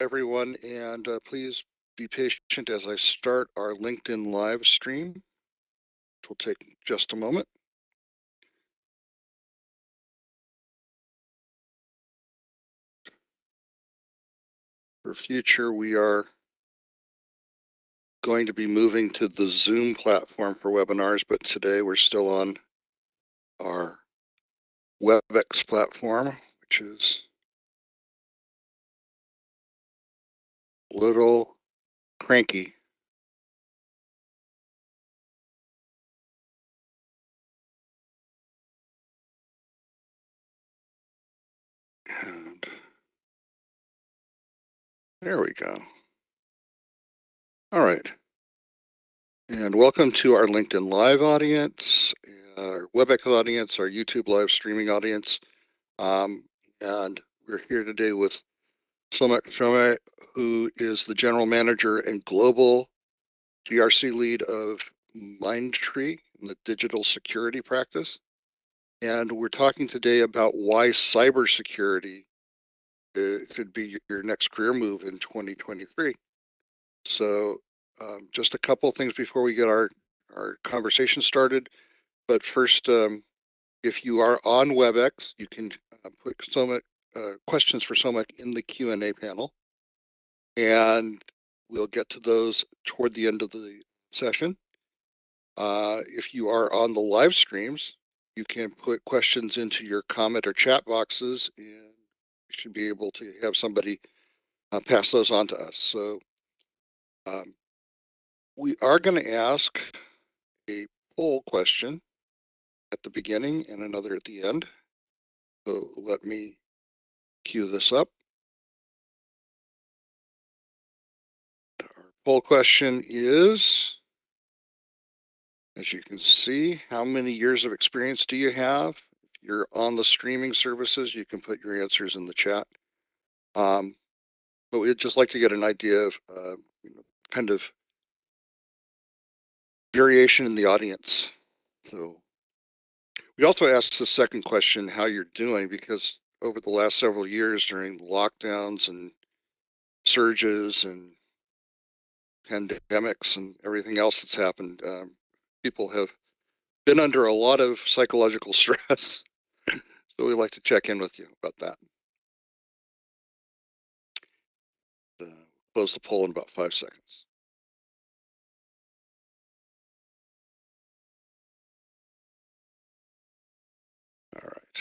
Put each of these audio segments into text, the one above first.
everyone, and please be patient as I start our LinkedIn live stream, which will take just a moment. For future, we are going to be moving to the Zoom platform for webinars, but today we're still on our WebEx platform, which is a little cranky. And there we go. All right. And welcome to our LinkedIn Live audience, our WebEx audience, our YouTube live streaming audience. And we're here today with Somak Shome, who is the General Manager and Global GRC Lead of Mindtree in the digital security practice. And we're talking today about why cybersecurity could be your next career move in 2023. So just a couple of things before we get our conversation started. But first, if you are on WebEx, you can put Somak questions for Somak in the Q&A panel. And we'll get to those toward the end of the session. If you are on the live streams, you can put questions into your comment or chat boxes, and you should be able to have somebody pass those on to us. So we are going to ask a poll question at the beginning and another at the end. So let me cue this up. Our poll question is, as you can see, how many years of experience do you have? If you're on the streaming services, you can put your answers in the chat. But we'd just like to get an idea of kind of variation in the audience. So we also asked the second question, how you're doing, because over the last several years during lockdowns and surges and pandemics and everything else that's happened, people have been under a lot of psychological stress. So we'd like to check in with you about that. Close the poll in about 5 seconds. All right.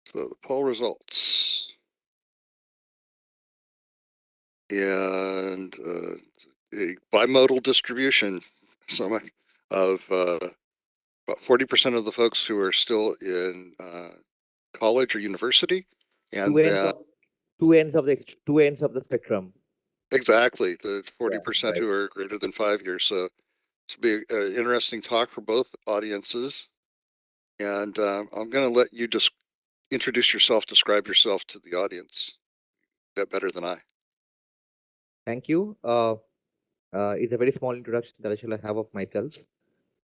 So the poll results. And a bimodal distribution of about 40% of the folks who are still in college or university, and two ends of the spectrum. Exactly, the 40% who are greater than 5 years. So it's be an interesting talk for both audiences. And I'm going to let you just introduce yourself, describe yourself to the audience. That better than I. Thank you. It's a very small introduction that I shall have of myself.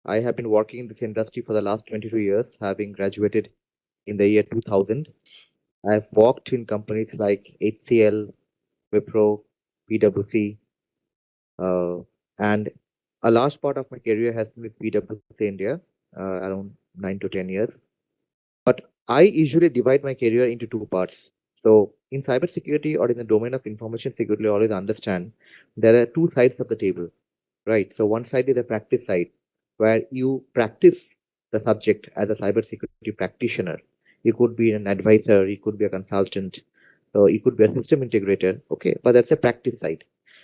I have been working in this industry for the last 22 years, having graduated in the year 2000. I've worked in companies like HCL, Wipro, PwC, and a large part of my career has been with PwC India, around 9 to 10 years. But I usually divide my career into two parts. So in cybersecurity or in the domain of information security, I always understand there are two sides of the table, right? So one side is the practice side, where you practice the subject as a cybersecurity practitioner. You could be an advisor, you could be a consultant, so you could be a system integrator, okay? But that's the practice side.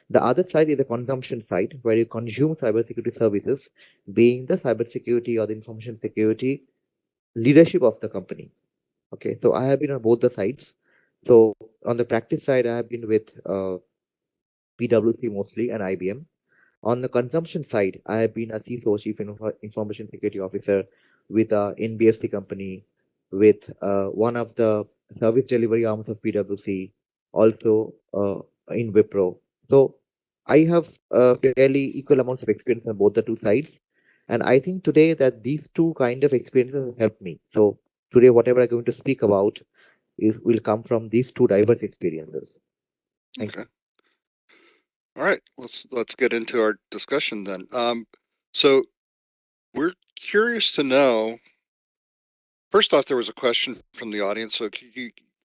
The other side is the consumption side, where you consume cybersecurity services, being the cybersecurity or the information security leadership of the company. Okay, so I have been on both the sides. So on the practice side, I have been with PwC mostly and IBM. On the consumption side, I have been a CISO, Chief Information Security Officer, with a NBFC company, with one of the service delivery arms of PwC, also in Wipro. So I have fairly equal amounts of experience on both the two sides. And I think today that these two kind of experiences have helped me. So today, whatever I'm going to speak about will come from these two diverse experiences. Thank Okay. you. All right. Let's get into our discussion then. So we're curious to know. First off, there was a question from the audience. So can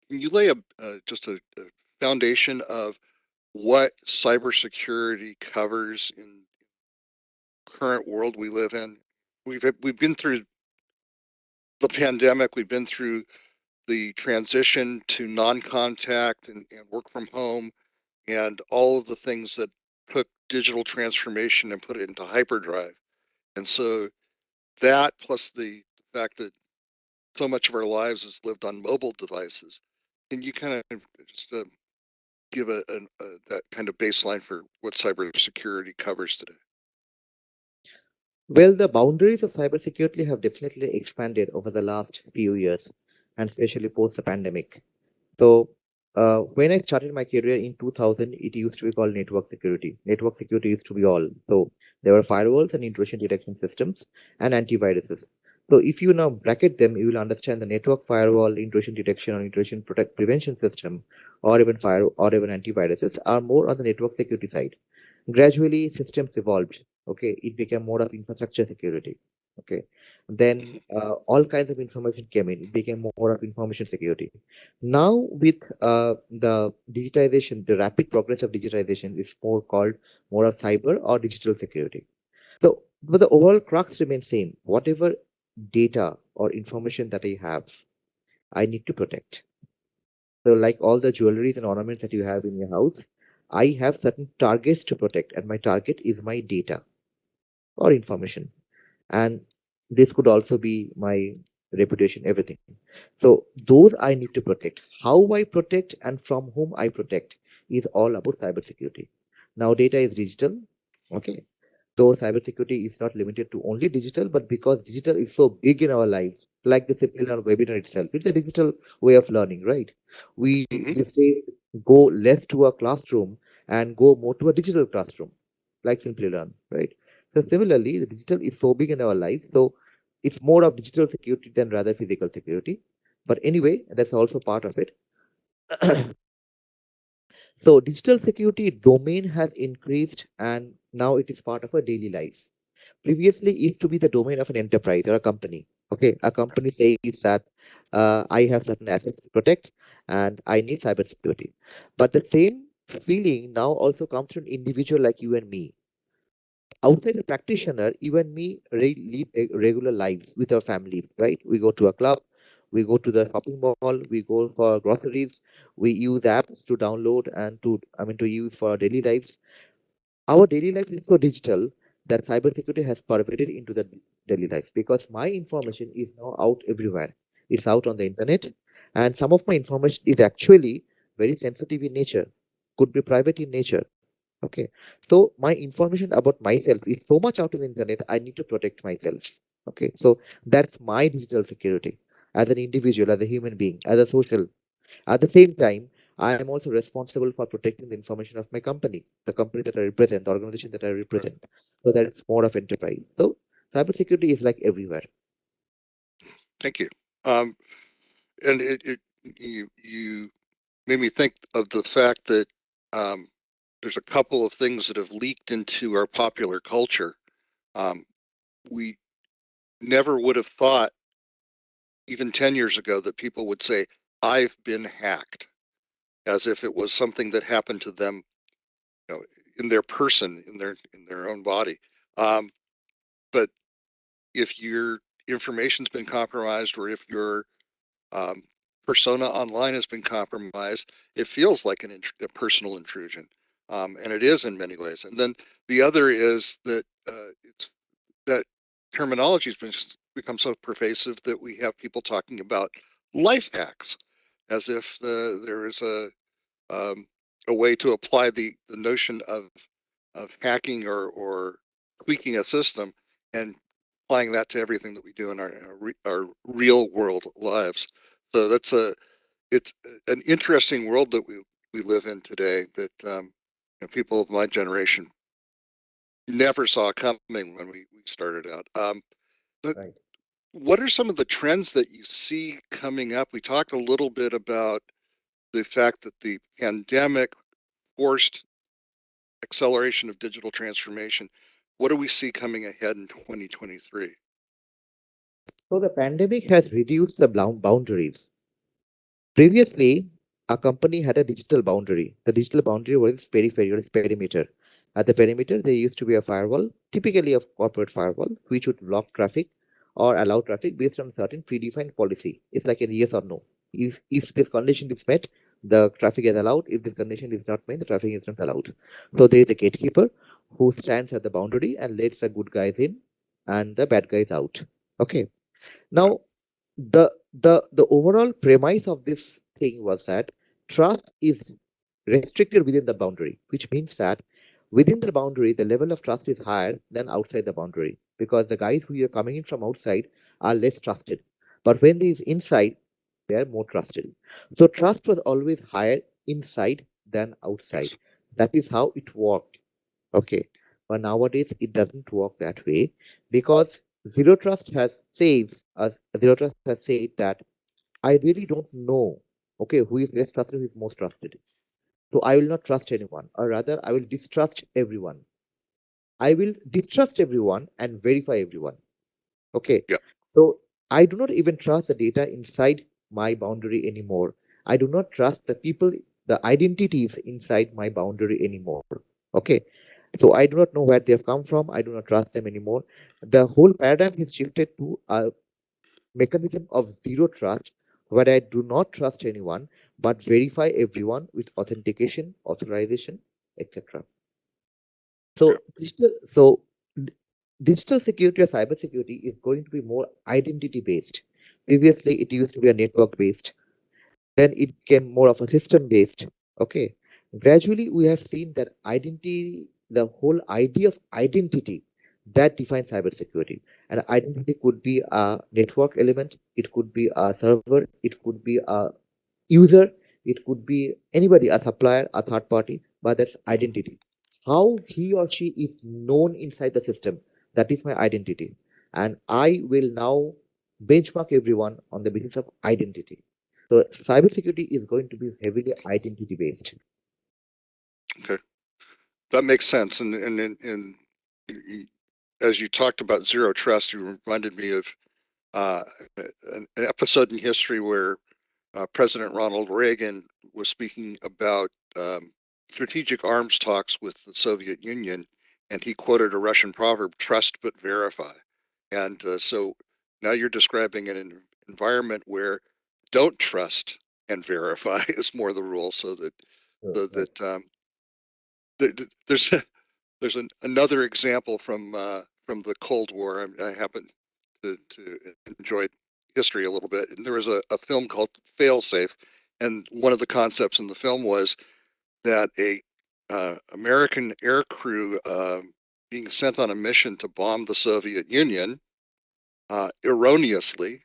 you lay just a foundation of what cybersecurity covers in current world we live in? We've been through the pandemic. We've been through the transition to non-contact and work from home, and all of the things that took digital transformation and put it into hyperdrive. And so that plus the fact that so much of our lives is lived on mobile devices. Can you kind of just give that kind of baseline for what cybersecurity covers today? Well, the boundaries of cybersecurity have definitely expanded over the last few years, and especially post the pandemic. So, when I started my career in 2000, it used to be called network security. Network security used to be all. So, there were firewalls and intrusion detection systems and antiviruses. So, if you now bracket them, you will understand the network firewall, intrusion detection, or intrusion prevention system, or even antiviruses are more on the network security side. Gradually, systems evolved. Okay, it became more of infrastructure security. Okay, then all kinds of information came in. It became more of information security. Now, with the digitization, the rapid progress of digitization is more called more of cyber or digital security. So, but the overall crux remains same. Whatever data or information that I have, I need to protect. So, like all the jewelries and ornaments that you have in your house, I have certain targets to protect, and my target is my data or information. And this could also be my reputation, everything. So those I need to protect. How I protect and from whom I protect is all about cybersecurity. Now data is digital. Okay. So cybersecurity is not limited to only digital, but because digital is so big in our lives, like the Simplilearn webinar itself, it's a digital way of learning, right? We Hmm. we say go less to a classroom and go more to a digital classroom, like Simplilearn, right? So similarly, the digital is so big in our life, so it's more of digital security than rather physical security. But anyway, that's also part of it. So digital security domain has increased and now it is part of our daily life. Previously, it used to be the domain of an enterprise or a company. Okay, a company says that I have certain assets to protect and I need cybersecurity. But the same feeling now also comes from individual like you and me. Outside a practitioner, you and me lead regular lives with our families, right? We go to a club, we go to the shopping mall, we go for groceries, we use apps to download and to use for our daily lives. Our daily life is so digital that cybersecurity has pervaded into the daily life because my information is now out everywhere. It's out on the internet, and some of my information is actually very sensitive in nature, could be private in nature. Okay. So my information about myself is so much out on the internet, I need to protect myself. Okay. So that's my digital security as an individual, as a human being, as a social. At the same time, I am also responsible for protecting the information of my company, the company that I represent, the organization that I Right. represent. So that it's more of enterprise. So cybersecurity is like everywhere. Thank you. Um, and you made me think of the fact that um, there's a couple of things that have leaked into our popular culture. Um, we never would have thought, even 10 years ago, that people would say, "I've been hacked," as if it was something that happened to them, you know, in their person, in their own body. Um, but if your information's been compromised, or if your um, persona online has been compromised, it feels like a personal intrusion, and it is in many ways. And then the other is that it's that terminology has become so pervasive that we have people talking about life hacks, as if there is um, a way to apply the notion of hacking or tweaking a system and applying that to everything that we do in our real world lives. So it's an interesting world that we live in today that people of my generation never saw coming when we started out. But Right. what are some of the trends that you see coming up? We talked a little bit about the fact that the pandemic forced acceleration of digital transformation. What do we see coming ahead in 2023? So the pandemic has reduced the boundaries. Previously, a company had a digital boundary. The digital boundary was its periphery or its perimeter. At the perimeter, there used to be a firewall, typically a corporate firewall, which would block traffic or allow traffic based on certain predefined policy. It's like a yes or no. If this condition is met, the traffic is allowed. If this condition is not met, the traffic is not allowed. So there is a gatekeeper who stands at the boundary and lets the good guys in and the bad guys out. Okay. Yeah. Now, the overall premise of this thing was that trust is restricted within the boundary, which means that within the boundary, the level of trust is higher than outside the boundary because the guys who are coming in from outside are less trusted. But when these inside, they are more trusted. So trust was always higher inside than outside. Yes. That is how it worked. Okay. But nowadays it doesn't work that way because Zero Trust has said Zero Trust has said that I really don't know, okay, who is less trusted, who is most trusted. So I will not trust anyone, or rather, I will distrust everyone. I will distrust everyone and verify everyone. Okay. Yeah. So I do not even trust the data inside my boundary anymore. I do not trust the people, the identities inside my boundary anymore. Okay. So I do not know where they have come from. I do not trust them anymore. The whole paradigm has shifted to a mechanism of zero trust where I do not trust anyone but verify everyone with authentication, authorization, etc. Yeah. So digital security or cyber security is going to be more identity based. Previously, it used to be a network based. Then it became more of a system based. Okay. Gradually, we have seen that identity, the whole idea of identity, that defines cybersecurity. And identity could be a network element, it could be a server, it could be a user, it could be anybody, a supplier, a third party, but that's identity. How he or she is known inside the system, that is my identity. And I will now benchmark everyone on the basis of identity. So cybersecurity is going to be heavily identity based. Okay. That makes sense. And as you talked about zero trust, you reminded me of uh, an episode in history where President Ronald Reagan was speaking about strategic arms talks with the Soviet Union, and he quoted a Russian proverb: "Trust but verify." And so now you're describing an environment where don't trust and verify is more the rule, so that Right, so right. that there's another example from the Cold War. I happen to enjoy history a little bit, and there was a film called Failsafe, and one of the concepts in the film was that a American air crew being sent on a mission to bomb the Soviet Union erroneously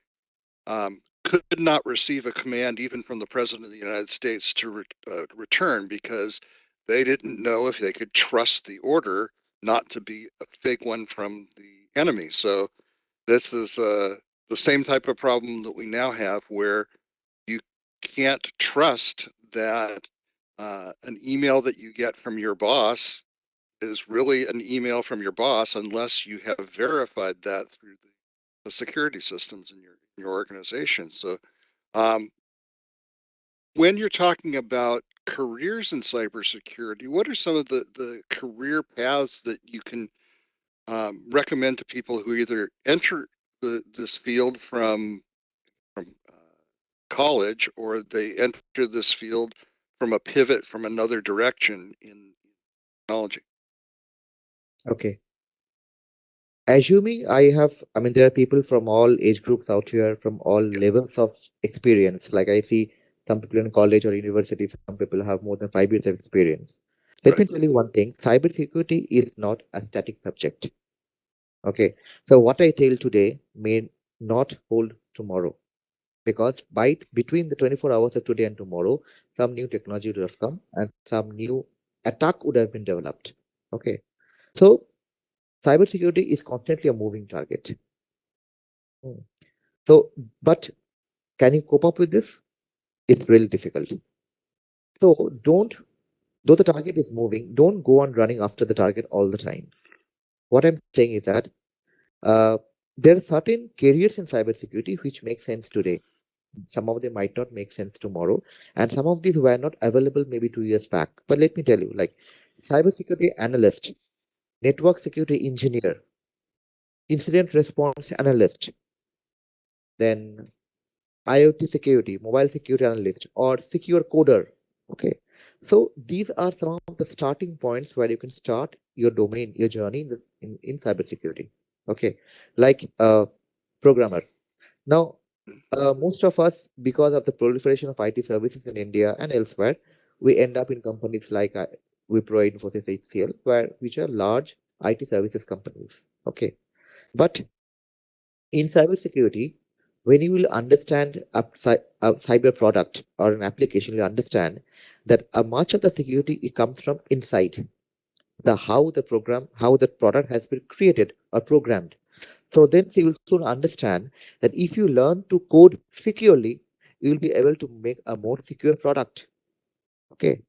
could not receive a command even from the President of the United States to return because they didn't know if they could trust the order not to be a fake one from the enemy. So this is the same type of problem that we now have where you can't trust that an email that you get from your boss is really an email from your boss unless you have verified that through the security systems in your organization. So um, when you're talking about careers in cybersecurity, what are some of the career paths that you can recommend to people who either enter this field from college or they enter this field from a pivot from another direction in technology? Okay. Assuming I mean, there are people from all age groups out here, from all Yeah, levels of experience. Like I see some people in college or university, some people have more than 5 years of experience. Let right. me tell you one thing, cybersecurity is not a static subject. Okay. So what I tell today may not hold tomorrow because between the 24 hours of today and tomorrow, some new technology would have come and some new attack would have been developed. Okay. So cybersecurity is constantly a moving target. Hmm. So, but can you cope up with this? It's really difficult. So though the target is moving, don't go on running after the target all the time. What I'm saying is that uh, there are certain careers in cybersecurity which make sense today. Some of them might not make sense tomorrow, and some of these were not available maybe 2 years back. But let me tell you, like cybersecurity analyst, network security engineer, incident response analyst, then IoT security, mobile security analyst, or secure coder. Okay. So these are some of the starting points where you can start your domain, your journey in cybersecurity. Okay. Like programmer. Now, most of us, because of the proliferation of IT services in India and elsewhere, we end up in companies like Wipro, Infosys, HCL, which are large IT services companies. Okay. But in cybersecurity, when you will understand a cyber product or an application, you understand that much of the security it comes from inside the how the product has been created or programmed. So then you will soon understand that if you learn to code securely, you will be able to make a more secure product. Okay.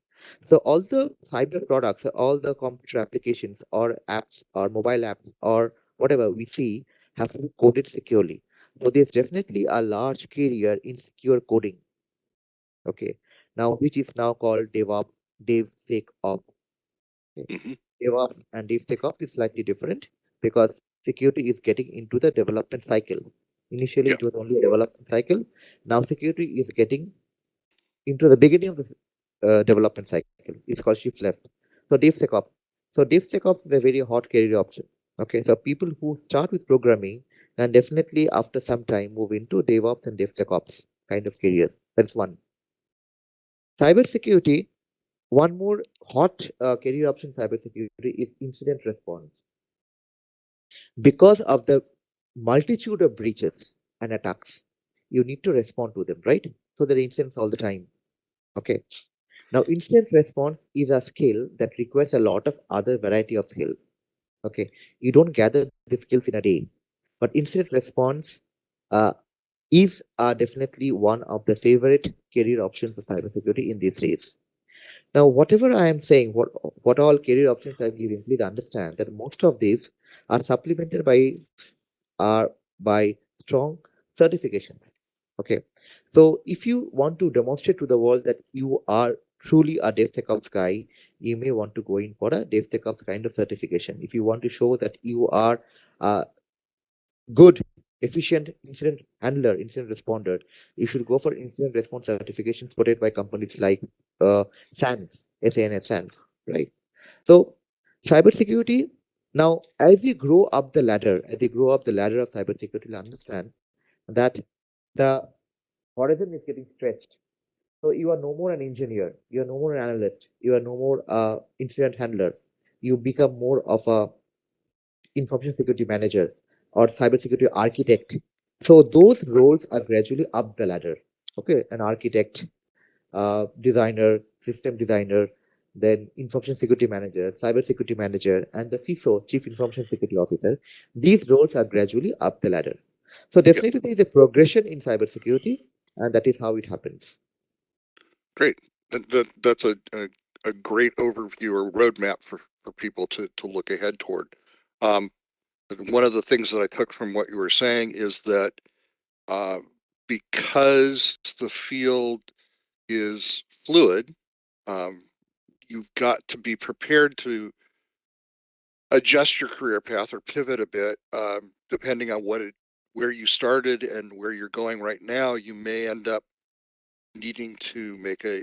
So all the cyber products, all the computer applications or apps or mobile apps or whatever we see have to be coded securely. So there's definitely a large career in secure coding. Okay. Now, which is now called DevSecOps. Okay. Hmm. DevOps and DevSecOps is slightly different because security is getting into the development cycle. Initially, Yeah. it was only a development cycle. Now, security is getting into the beginning of the development cycle. It's called shift left. So DevSecOps. So DevSecOps is a very hot career option. Okay, so people who start with programming and definitely after some time move into DevOps and DevSecOps kind of careers. That's one. Cybersecurity. One more hot career option in cybersecurity is incident response. Because of the multitude of breaches and attacks, you need to respond to them, right? So there are incidents all the time. Okay. Now, incident response is a skill that requires a lot of other variety of skills. Okay, you don't gather the skills in a day, but incident response uh, is definitely one of the favorite career options for cybersecurity in these days. Now, whatever I am saying, what all career options I'm giving, please understand that most of these are supplemented are by strong certification. Okay. So if you want to demonstrate to the world that you are truly a DevSecOps guy, you may want to go in for a DevSecOps kind of certification. If you want to show that you are a good, efficient incident handler, incident responder, you should go for incident response certifications put it by companies like SANS, SANS, right? So cybersecurity, now as you grow up the ladder, as you grow up the ladder of cybersecurity, you'll understand that the horizon is getting stretched. So you are no more an engineer, you are no more an analyst, you are no more a incident handler. You become more of a information security manager or cybersecurity architect. So those roles are gradually up the ladder. Okay, an architect, designer, system designer, then information security manager, cybersecurity manager, and the CISO, chief information security officer. These roles are gradually up the ladder. So Yeah. definitely there is a progression in cybersecurity, and that is how it happens. Great. That's a great overview or roadmap for people to look ahead toward. Um, one of the things that I took from what you were saying is that uh, because the field is fluid, um, you've got to be prepared to adjust your career path or pivot a bit, depending on where you started and where you're going right now. You may end up needing to make a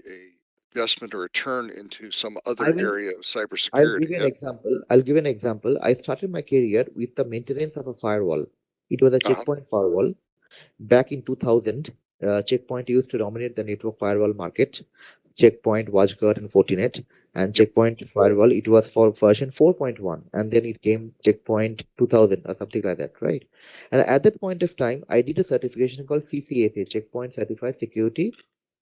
adjustment or a turn into some I other will area of I'll give cybersecurity. you an Yeah. example. I'll give you an example. I started my career with the maintenance of a firewall. It was a Uh-huh. checkpoint firewall. Back in 2000, Checkpoint used to dominate the network firewall market. Checkpoint, WatchGuard, and Fortinet. And Yep. Checkpoint firewall, it was for version 4.1, and then it came Checkpoint 2000 or something like that, right? And at that point of time, I did a certification called CCAC, Checkpoint Certified Security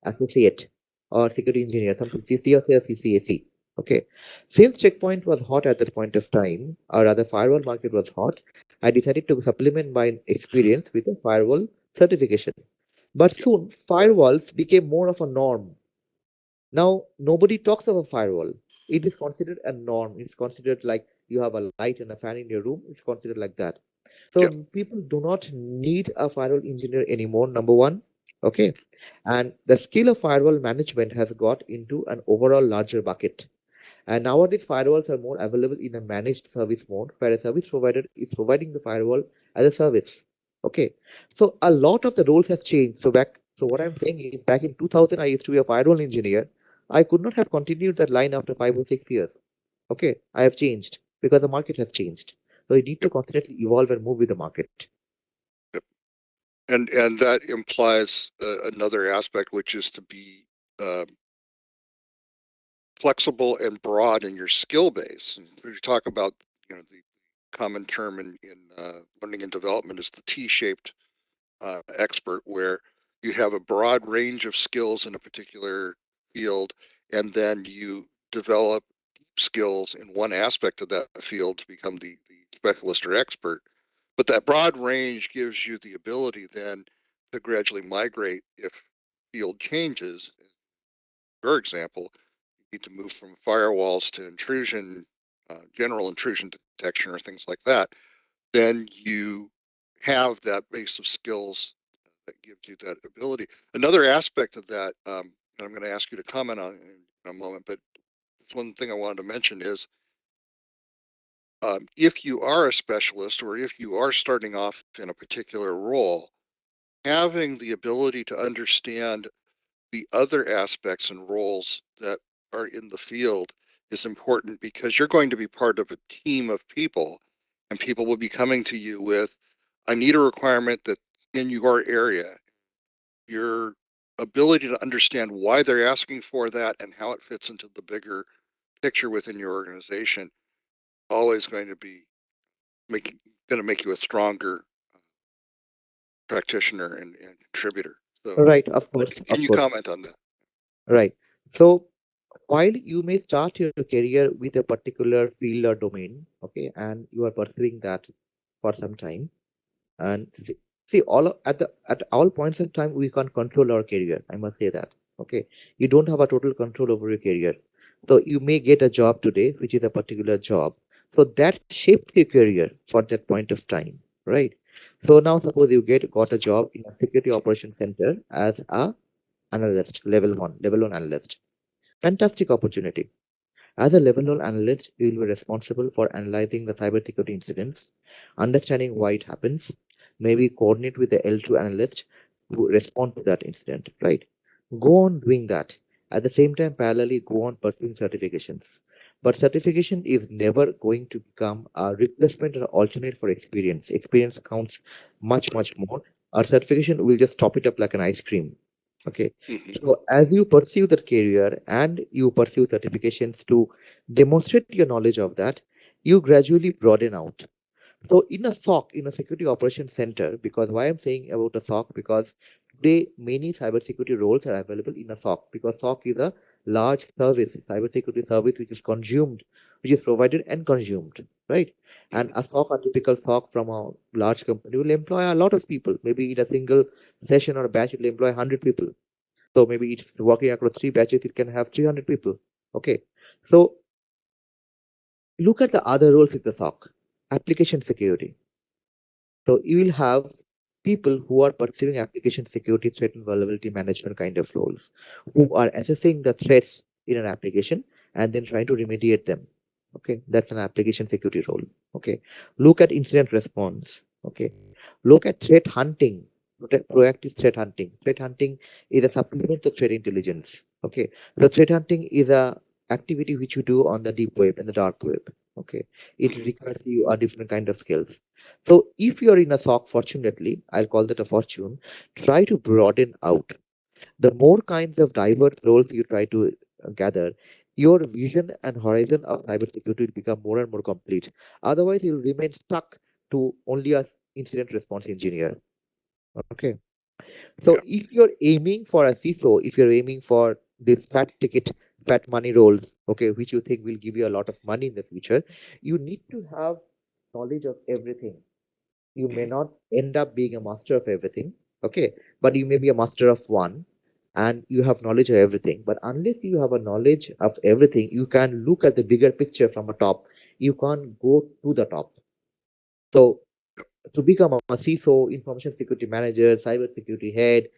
Associate or Security Engineer, something CCAC or CCAC. Okay. Since Checkpoint was hot at that point of time, or rather firewall market was hot, I decided to supplement my experience with a firewall certification. But Yeah. soon, firewalls became more of a norm. Now, nobody talks about firewall. It is considered a norm. It's considered like you have a light and a fan in your room. It's considered like that. So Yeah. people do not need a firewall engineer anymore, number one. Okay. And the skill of firewall management has got into an overall larger bucket. And nowadays, firewalls are more available in a managed service mode, where a service provider is providing the firewall as a service. Okay, so a lot of the roles has changed. So what I'm saying is, back in 2000, I used to be a firewall engineer. I could not have continued that line after 5 or 6 years. Okay, I have changed because the market has changed. So you need to Yep. constantly evolve and move with the market. Yep. And that implies another aspect, which is to be uh, flexible and broad in your skill base. And we talk about, the common term in learning and development is the T-shaped expert, where you have a broad range of skills in a particular field, and then you develop skills in one aspect of that field to become the specialist or expert. But that broad range gives you the ability then to gradually migrate if field changes. For example, you need to move from firewalls to intrusion, general intrusion detection, or things like that. Then you have that base of skills that gives you that ability. Another aspect of that, and I'm going to ask you to comment on in a moment, but one thing I wanted to mention is if you are a specialist or if you are starting off in a particular role, having the ability to understand the other aspects and roles that are in the field is important, because you're going to be part of a team of people, and people will be coming to you with, I need a requirement that in your area. Your ability to understand why they're asking for that and how it fits into the bigger picture within your organization always going to be making going to make you a stronger practitioner and contributor. So, Right, of but course, can of you course. comment on that? Right. So while you may start your career with a particular field or domain, okay, and you are pursuing that for some time, and see at all points in time we can't control our career. I must say that. Okay, you don't have a total control over your career. So you may get a job today, which is a particular job. So that shapes your career for that point of time, right? So now suppose you got a job in a security operations center as a analyst, level one analyst. Fantastic opportunity. As a level one analyst, you will be responsible for analyzing the cybersecurity incidents, understanding why it happens, maybe coordinate with the L2 analyst to respond to that incident, right? Go on doing that. At the same time, parallelly go on pursuing certifications. But certification is never going to become a replacement or alternate for experience. Experience counts much, Right. much more. Our certification will just top it up like an ice cream. Okay. Mm-hmm. So as you pursue that career and you pursue certifications to demonstrate your knowledge of that, you gradually broaden out. So in a SOC, in a security operations center, because why I'm saying about a SOC, because today many cybersecurity roles are available in a SOC, because SOC is a large service, cybersecurity service which is consumed, which is provided and consumed, right? And Mm-hmm. a SOC, a typical SOC from a large company will employ a lot of people. Maybe in a single session or batch, it will employ 100 people. So maybe it's working across three batches, it can have 300 people. Okay. So look at the other roles in the SOC. Application security. So you will have people who are pursuing application security, threat and vulnerability management kind of roles, who are assessing the threats in an application and then trying to remediate them. Okay, that's an application security role. Okay, look at incident response. Okay, look at threat hunting, proactive threat hunting. Threat hunting is a supplement to threat intelligence. Okay, so threat hunting is a activity which you do on the deep web and the dark web. Okay, it Mm-hmm. requires you a different kind of skills. So if you're in a SOC, fortunately, I'll call that a fortune, try to broaden out. The more kinds of diverse roles you try to gather, your vision and horizon of cybersecurity will become more and more complete. Otherwise, you'll remain stuck to only a incident response engineer. Okay. So Yeah. if you're aiming for a CISO, if you're aiming for this fat ticket, fat money roles, okay, which you think will give you a lot of money in the future, you need to have knowledge of everything. You may not end up being a master of everything, okay, but you may be a master of one, and you have knowledge of everything. But unless you have a knowledge of everything, you can look at the bigger picture from a top. You can't go to the top. So to become a CISO, information security manager, cyber security head,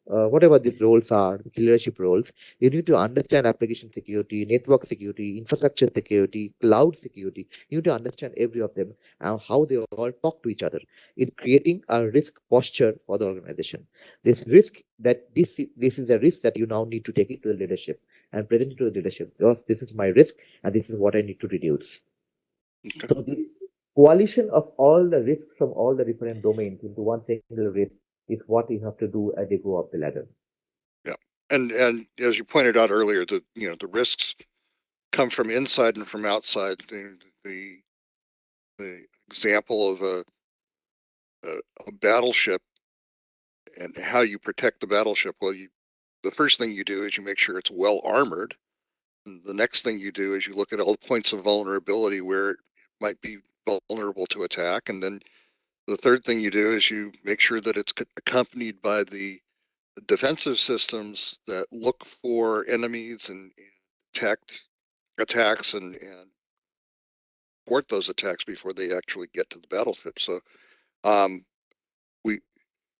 whatever these roles are, leadership roles, you need to understand application security, network security, infrastructure security, cloud security. You need to understand every of them and how they all talk to each other in creating a risk posture for the organization. This is a risk that you now need to take it to the leadership and present it to the leadership. Because this is my risk and this is what I need to reduce. Okay. So this coalition of all the risks from all the different domains into one single risk is what you have to do as you go up the ladder. Yeah. And as you pointed out earlier, the risks come from inside and from outside. The the example of a battleship and how you protect the battleship. Well, the first thing you do is you make sure it's well armored. And the next thing you do is you look at all the points of vulnerability where it might be vulnerable to attack, and then the third thing you do is you make sure that it's accompanied by the defensive systems that look for enemies and detect attacks and thwart those attacks before they actually get to the battlefield. So um, we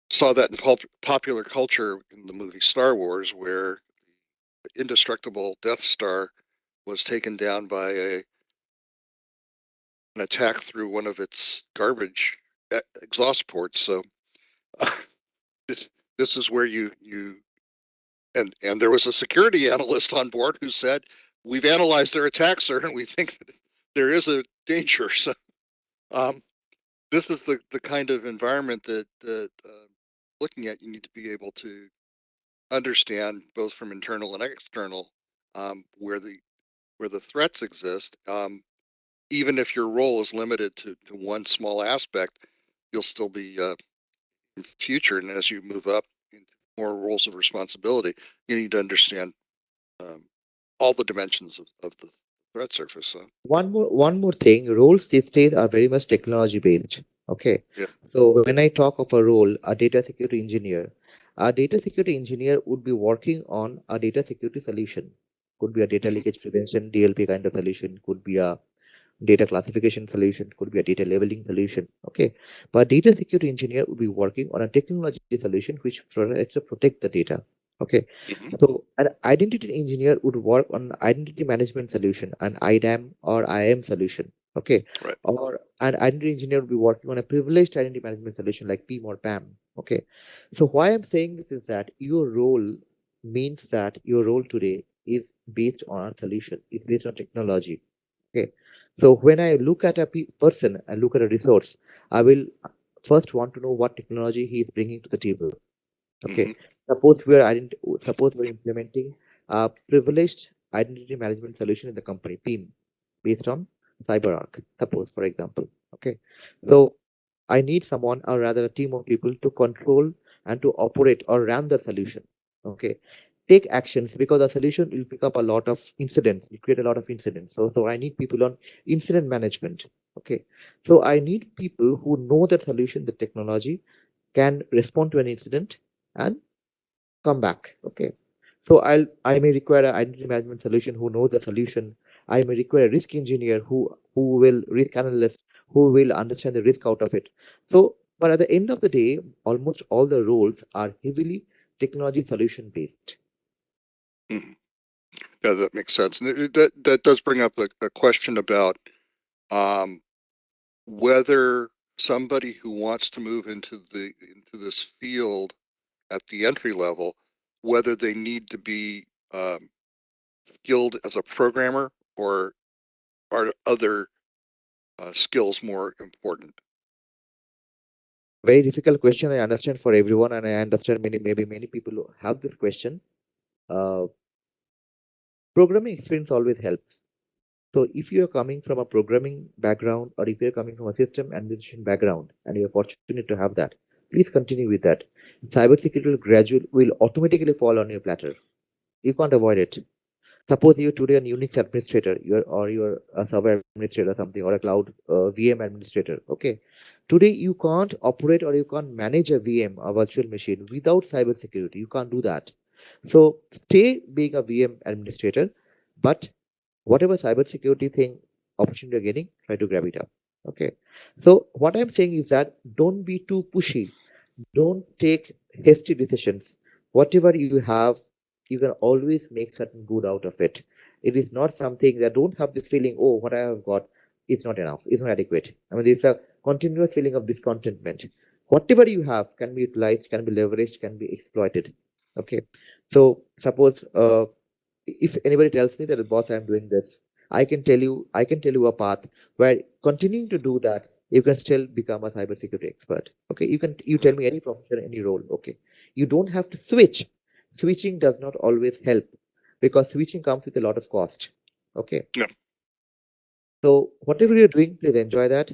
saw that in popular culture in the movie Star Wars, where the indestructible Death Star was taken down by an attack through one of its garbage exhaust ports. So this this is where you and there was a security analyst on board who said, "We've analyzed their attack, sir, and we think that there is a danger." So um, this is the kind of environment that looking at, you need to be able to understand both from internal and external, where the threats exist. Even if your role is limited to one small aspect, you'll still be in future. And as you move up into more roles of responsibility, you need to understand um, all the dimensions of the threat surface. So One more thing, roles these days are very much technology based. Okay. yeah. So when I talk of a role, a data security engineer would be working on a data security solution. Could be a data Mm-hmm. leakage prevention, DLP kind of solution, could be a data classification solution, could be a data labeling solution. Okay. But data security engineer would be working on a technology solution which tries to protect the data. Okay. Mm-hmm. So an identity engineer would work on identity management solution, an IDAM or IAM solution. Okay. Right. Or an identity engineer would be working on a privileged identity management solution like PIM or PAM. Okay. So why I'm saying this is that your role means that your role today is based on a solution, it's based on technology. Okay. So when I look at a person, I look at a resource, I will first want to know what technology he is bringing to the table. Okay. Mm-hmm. Suppose we're implementing a privileged identity management solution in the company, PIM, based on CyberArk, suppose, for example. Okay. So I need someone, or rather a team of people, to control and to operate or run the solution. Okay. Take actions because the solution will pick up a lot of incidents, it create a lot of incidents. So I need people on incident management. Okay. So I need people who know the solution, the technology, can respond to an incident and come back. Okay. So I may require an identity management solution who knows the solution. I may require a risk engineer who will risk analyst who will understand the risk out of it. So, but at the end of the day, almost all the roles are heavily technology solution based. Mm-hmm. Yeah, that makes sense. And that does bring up a question about um, whether somebody who wants to move into this field at the entry level, whether they need to be skilled as a programmer, or are other skills more important? Very difficult question. I understand for everyone, and I understand maybe many people who have this question. Uh, Programming experience always helps. So if you're coming from a programming background or if you're coming from a system administration background and you're fortunate to have that, please continue with that. Cybersecurity will automatically fall on your platter. You can't avoid it. Suppose you're today a Unix administrator, you're a server administrator or something, or a cloud VM administrator. Okay. Today, you can't operate or you can't manage a VM, a virtual machine, without cybersecurity. You can't do that. So stay being a VM administrator, but whatever cybersecurity thing opportunity you're getting, try to grab it up. Okay. So what I'm saying is that don't be too pushy. Don't take hasty decisions. Whatever you have, you can always make certain good out of it. It is not something that don't have this feeling, oh, what I have got is not enough, is not adequate. I mean, there's a continuous feeling of discontentment. Whatever you have can be utilized, can be leveraged, can be exploited. Okay. So suppose if anybody tells me that, boss, I'm doing this, I can tell you a path where continuing to do that, you can still become a cybersecurity expert. Okay, you tell me any profession, any role. Okay, you don't have to switch. Switching does not always help because switching comes with a lot of cost. Okay, Yeah. so whatever you're doing, please enjoy that.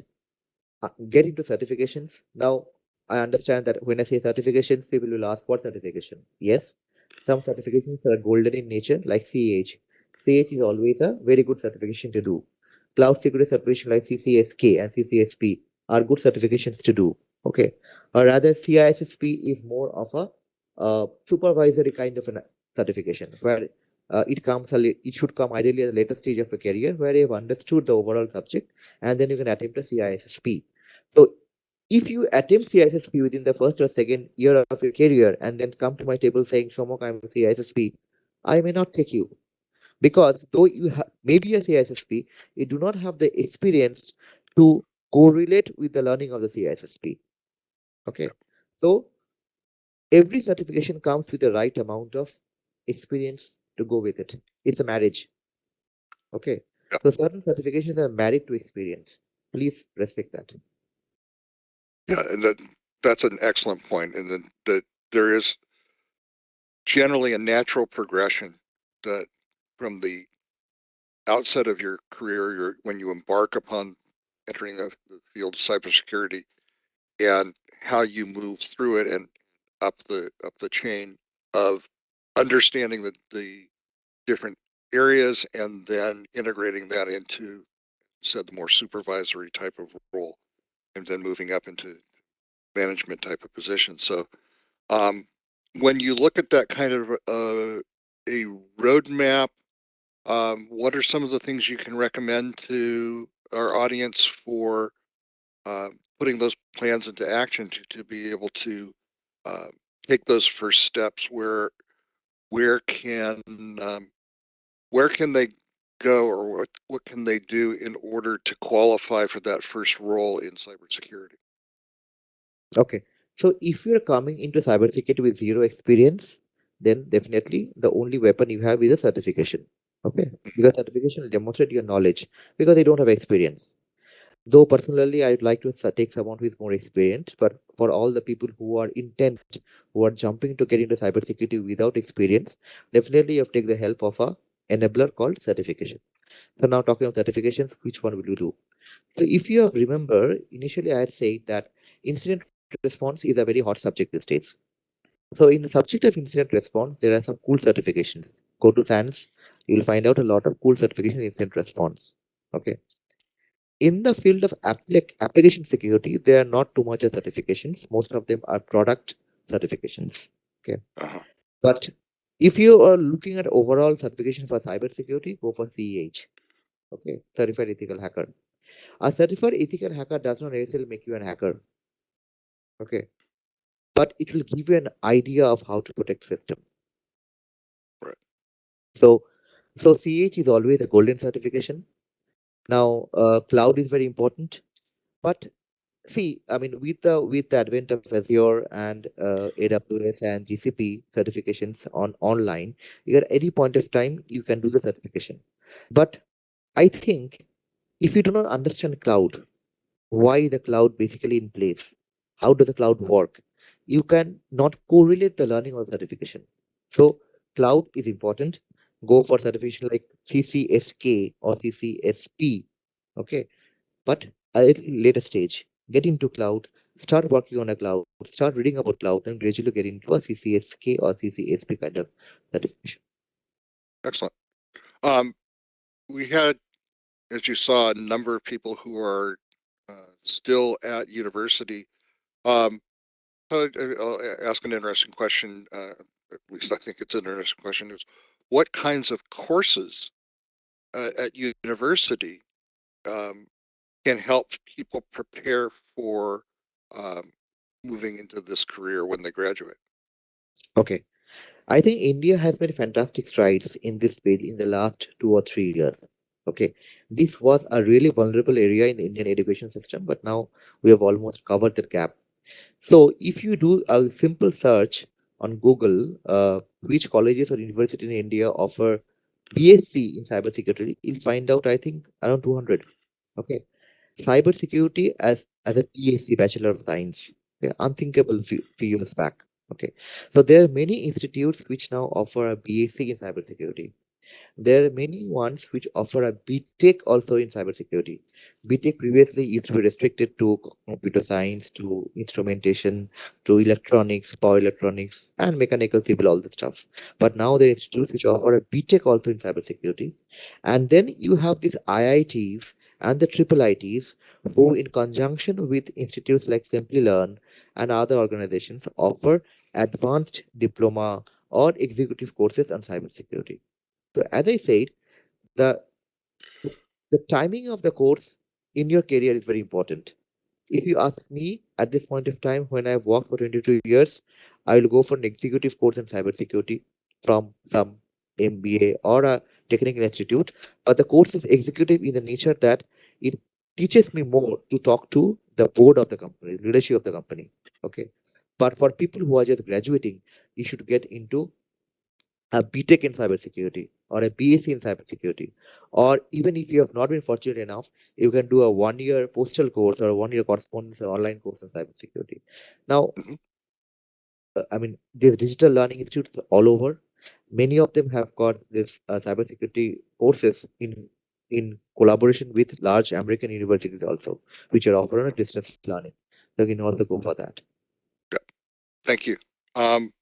Get into certifications. Now, I understand that when I say certifications, people will ask what certification. Yes, some certifications are golden in nature, like CH. CH is always a very good certification to do. Cloud security certification like CCSK and CCSP are good certifications to do. Okay, or rather, CISSP is more of a supervisory kind of a certification where it should come ideally at the later stage of a career where you've understood the overall subject and then you can attempt a CISSP. So if you attempt CISSP within the first or second year of your career and then come to my table saying, Shomok, I'm a CISSP, I may not take you because though you maybe a CISSP, you do not have the experience to correlate with the learning of the CISSP. Okay. So every certification comes with the right amount of experience to go with it. It's a marriage. Okay. Yeah. So certain certifications are married to experience. Please respect that. Yeah, and that's an excellent point, and that there is generally a natural progression that from the outset of your career, when you embark upon entering the field of cybersecurity, and how you move through it and up the chain of understanding the different areas and then integrating that into, said, the more supervisory type of role, and then moving up into management type of position. So um, when you look at that kind of a roadmap, what are some of the things you can recommend to our audience for uh, putting those plans into action to be able to uh, take those first steps? Where can um, where can they go, or what can they do in order to qualify for that first role in cybersecurity? Okay. So if you're coming into cybersecurity with zero experience, then definitely the only weapon you have is a certification. Okay. Because certification will demonstrate your knowledge because they don't have experience. Though personally, I'd like to take someone with more experience, but for all the people who are intent, who are jumping to get into cybersecurity without experience, definitely you have to take the help of a enabler called certification. So now talking of certifications, which one will you do? So if you remember, initially I had said that incident response is a very hot subject these days. So in the subject of incident response, there are some cool certifications. Go to SANS, you'll find out a lot of cool certifications in incident response. Okay. In the field of application security, there are not too much of certifications. Most of them are product certifications. Okay. Uh-huh. But if you are looking at overall certification for cybersecurity, go for CEH. Okay. Certified ethical hacker. A certified ethical hacker does not necessarily make you an hacker. Okay. But it will give you an idea of how to protect system. Right. So, so CH is always a golden certification. Now, cloud is very important. But see, I mean, with the advent of Azure and AWS and GCP certifications online, you at any point of time you can do the certification. But I think if you do not understand cloud, why the cloud basically in place, how does the cloud work, you can not correlate the learning or certification. So cloud is important. Go for certification like CCSK or CCSP. Okay, but at a later stage, get into cloud, start working on a cloud, start reading about cloud, and gradually get into a CCSK or CCSP kind of certification. Excellent. Um, we had, as you saw, a number of people who are still at university. Um, I'll ask an interesting question. At least I think it's an interesting question. Is what kinds of courses at university um, can help people prepare for um, moving into this career when they graduate? Okay. I think India has made fantastic strides in this field in the last 2 or 3 years. Okay. This was a really vulnerable area in the Indian education system, but now we have almost covered the gap. So if you do a simple search on Google, which colleges or university in India offer BSc in cybersecurity, you'll find out, I think, around 200. Okay. Cybersecurity as a BSc, Bachelor of Science. Okay. Unthinkable few years back. Okay. So there are many institutes which now offer a BSc in cybersecurity. There are many ones which offer a BTech also in cybersecurity. BTech previously used to be restricted to computer science, to instrumentation, to electronics, power electronics, and mechanical civil, all the stuff. But now there are institutes which offer a BTech also in cybersecurity. And then you have these IITs and the triple ITs who, in conjunction with institutes like Simplilearn and other organizations, offer advanced diploma or executive courses on cybersecurity. So as I said, the the timing of the course in your career is very important. If you ask me at this point of time, when I've worked for 22 years, I will go for an executive course in cybersecurity from some MBA or a technical institute. But the course is executive in the nature that it teaches me more to talk to the board of the company, leadership of the company. Okay. But for people who are just graduating, you should get into a BTech in cybersecurity or a BSc in cybersecurity, or even if you have not been fortunate enough, you can do a 1 year postal course or a 1 year correspondence or online course in cybersecurity. Now, Mhm. I mean, there's digital learning institutes all over. Many of them have got this cybersecurity courses in collaboration with large American universities also, which are offering a distance learning. So you can also go for that. Yeah, thank you. Um,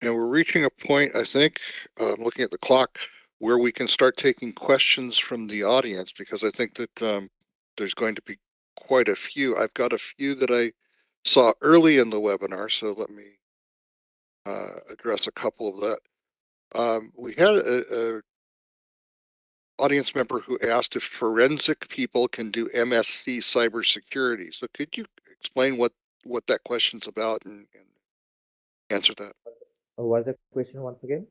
and we're reaching a point, I think, looking at the clock, where we can start taking questions from the audience because I think that there's going to be quite a few. I've got a few that I saw early in the webinar, so let me address a couple of that. We had a audience member who asked if forensic people can do MSc cybersecurity. So could you explain what that question's about and answer that? What's the question once again?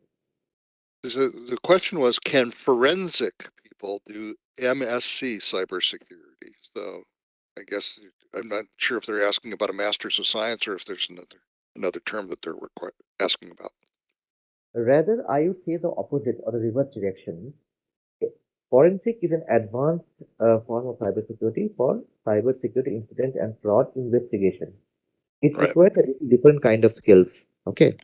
The question was, can forensic people do MSc cybersecurity? So I guess I'm not sure if they're asking about a master's of science or if there's another term that they're asking about. Rather, I would say the opposite or the reverse direction. Forensic is an advanced form of cybersecurity for cybersecurity incident and fraud investigation. It Right. requires a different kind of skills. Okay,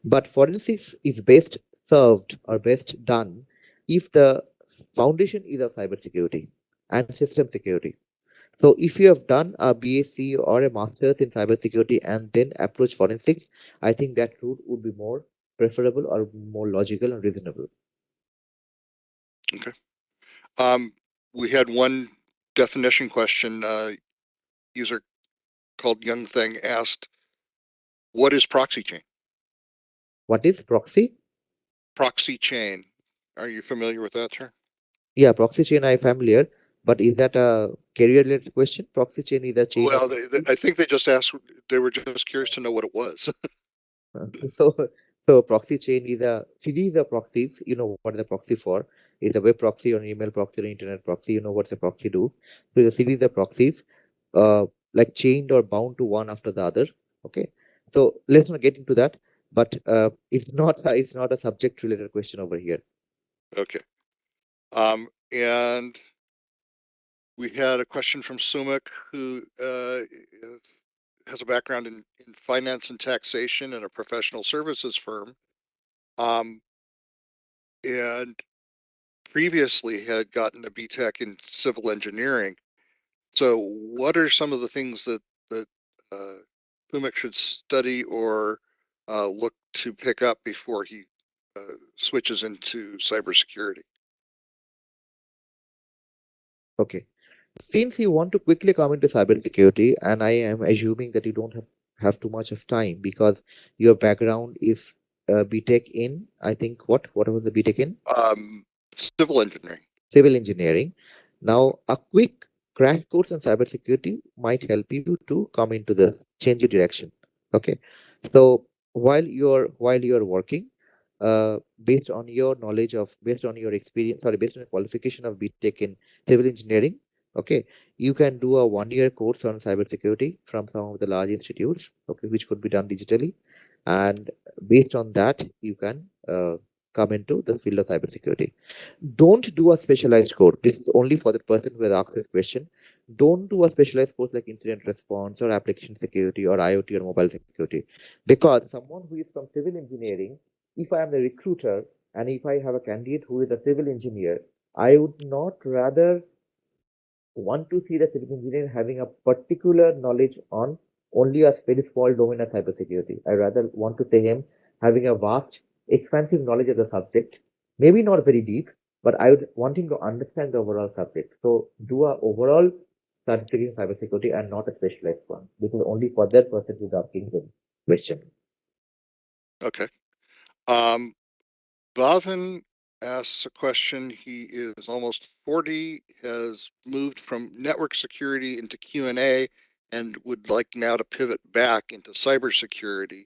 but forensics is best served or best done if the foundation is of cybersecurity and system security. So, if you have done a BSc or a master's in cybersecurity and then approach forensics, I think that route would be more preferable or more logical and reasonable. Okay. Um, we had one definition question. User called Young Thing asked, "What is proxy chain?" What is proxy? Proxy chain. Are you familiar with that term? Yeah, proxy chain I'm familiar, but is that a career related question? Proxy chain is a chain of Well, proxies. I think they just asked. They were just curious to know what it was. So, so proxy chain is a series of proxies. You know what the proxy for? It's a web proxy or an email proxy or an internet proxy. You know what the proxy do? So it's a series of proxies, uh, like chained or bound to one after the other. Okay. So let's not get into that. But it's not a subject related question over here. Okay. And we had a question from Sumik, who has a background in finance and taxation in a professional services firm, um, and previously had gotten a BTech in civil engineering. So, what are some of the things that Sumik should study or look to pick up before he switches into cybersecurity? Okay. Since you want to quickly come into cybersecurity, and I am assuming that you don't have too much of time because your background is BTech in, I think, what was the BTech in? Civil engineering. Civil engineering. Now, a quick crash course on cybersecurity might help you to come into this, change your direction. Okay, so while you're working, based on your knowledge of, based on your experience, sorry, based on your qualification of BTech in civil engineering, okay, you can do a 1 year course on cybersecurity from some of the large institutes, okay, which could be done digitally, and based on that, you can come into the field of cybersecurity. Don't do a specialized course. This is only for the person who has asked this question. Don't do a specialized course like incident response or application security or IoT or mobile security. Because someone who is from civil engineering, if I am the recruiter and if I have a candidate who is a civil engineer, I would not rather want to see the civil engineer having a particular knowledge on only a very small domain of cybersecurity. I rather want to see him having a vast, expansive knowledge of the subject, maybe not very deep, but I would want him to understand the overall subject. So do a overall certificate in cybersecurity and not a specialized one. This is only for that person who's asking the question. Okay. Um, Bhavin asks a question. He is almost 40, has moved from network security into Q&A, and would like now to pivot back into cybersecurity.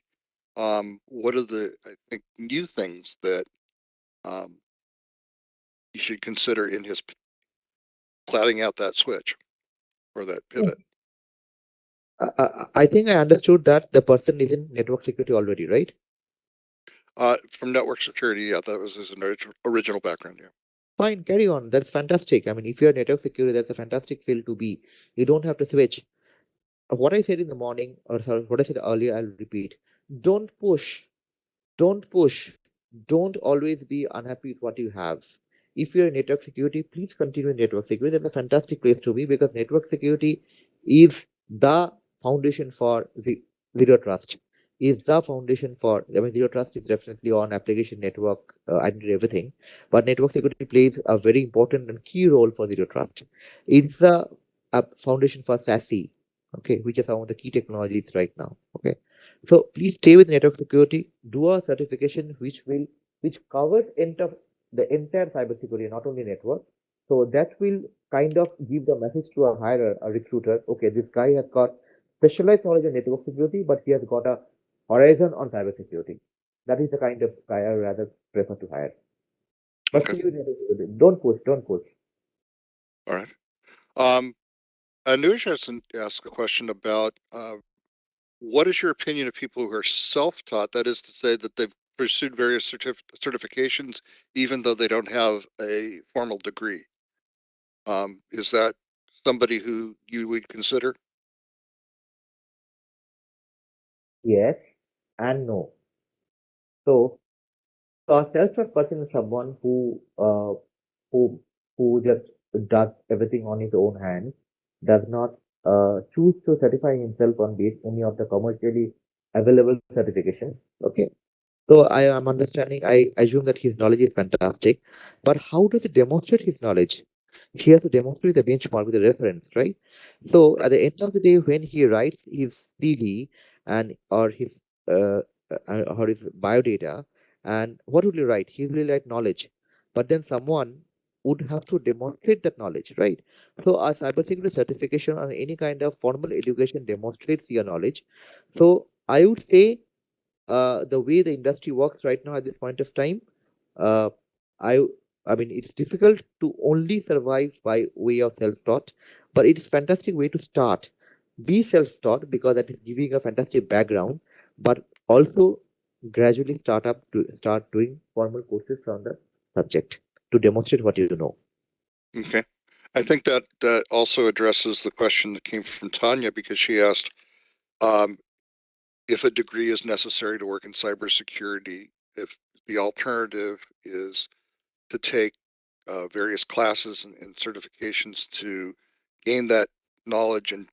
What are the, I think, new things that um, you should consider in his plotting out that switch or that pivot? I think I understood that the person is in network security already, right? From network security, yeah, that was his original background. Yeah. Fine, carry on. That's fantastic. I mean, if you're network security, that's a fantastic field to be. You don't have to switch. What I said in the morning, or sorry, what I said earlier, I'll repeat. Don't push. Don't push. Don't always be unhappy with what you have. If you're in network security, please continue in network security. That's a fantastic place to be because network security is the foundation for the zero trust. Is the foundation for, I mean, zero trust is definitely on application network, identity, everything. But network security plays a very important and key role for zero trust. It's the foundation for SASE, okay, which is some of the key technologies right now. Okay, so please stay with network security. Do a certification which covers the entire cybersecurity, not only network. So that will kind of give the message to a hirer, a recruiter. Okay, this guy has got specialized knowledge in network security, but he has got a horizon on cybersecurity. That is the kind of guy I rather prefer to hire. But Okay. stay with network security. Don't push. Don't push. All right. Um, Anuj has asked a question about what is your opinion of people who are self-taught? That is to say that they've pursued various certifications, even though they don't have a formal degree. Is that somebody who you would consider? Yes and no. So, so a self-taught person is someone who who just does everything on his own hand, does not choose to certify himself on base any of the commercially available certifications. Okay. So I am understanding, I assume that his knowledge is fantastic, but how does he demonstrate his knowledge? He has to demonstrate the benchmark with the reference, right? So Right. at the end of the day, when he writes his CV and uh, or his biodata, and what will he write? He will write knowledge, but then someone would have to demonstrate that knowledge, right? So a cybersecurity certification or any kind of formal education demonstrates your knowledge. So I would say the way the industry works right now at this point of time, uh, I I mean it's difficult to only survive by way of self-taught, but it is fantastic way to start. Be self-taught because that is giving a fantastic background, but also gradually start doing formal courses on the subject to demonstrate what you know. Okay. I think that that also addresses the question that came from Tanya because she asked um, if a degree is necessary to work in cybersecurity, if the alternative is to take various classes and certifications to gain that knowledge and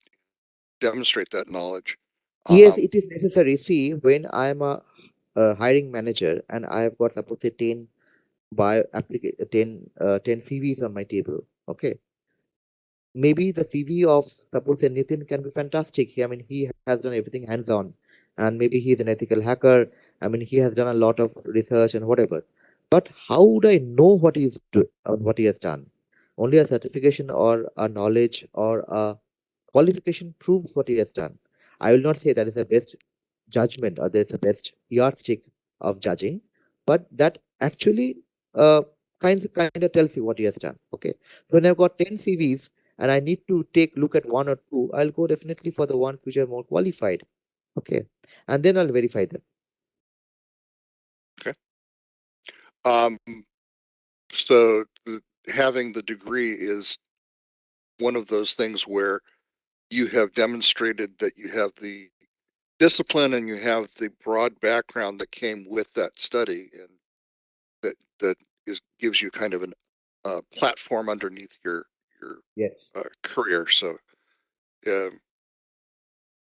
demonstrate that knowledge. Yes, Um, it is necessary. See, when I am a hiring manager and I have got suppose say 10 CVs on my table. Okay. maybe the CV of suppose a Nitin can be fantastic. I mean, he has done everything hands-on, and maybe he's an ethical hacker. I mean, he has done a lot of research and whatever. But how would I know what he has done? Only a certification or a knowledge or a qualification proves what he has done. I will not say that is the best judgment or that's the best yardstick of judging, but that actually uh, kind of tells you what he has done. Okay, so when I've got 10 CVs and I need to take look at one or two, I'll go definitely for the ones which are more qualified. Okay, and then I'll verify them. Okay. Um, so having the degree is one of those things where you have demonstrated that you have the discipline and you have the broad background that came with that study, and that gives you kind of an platform underneath your Yes. career. So uh,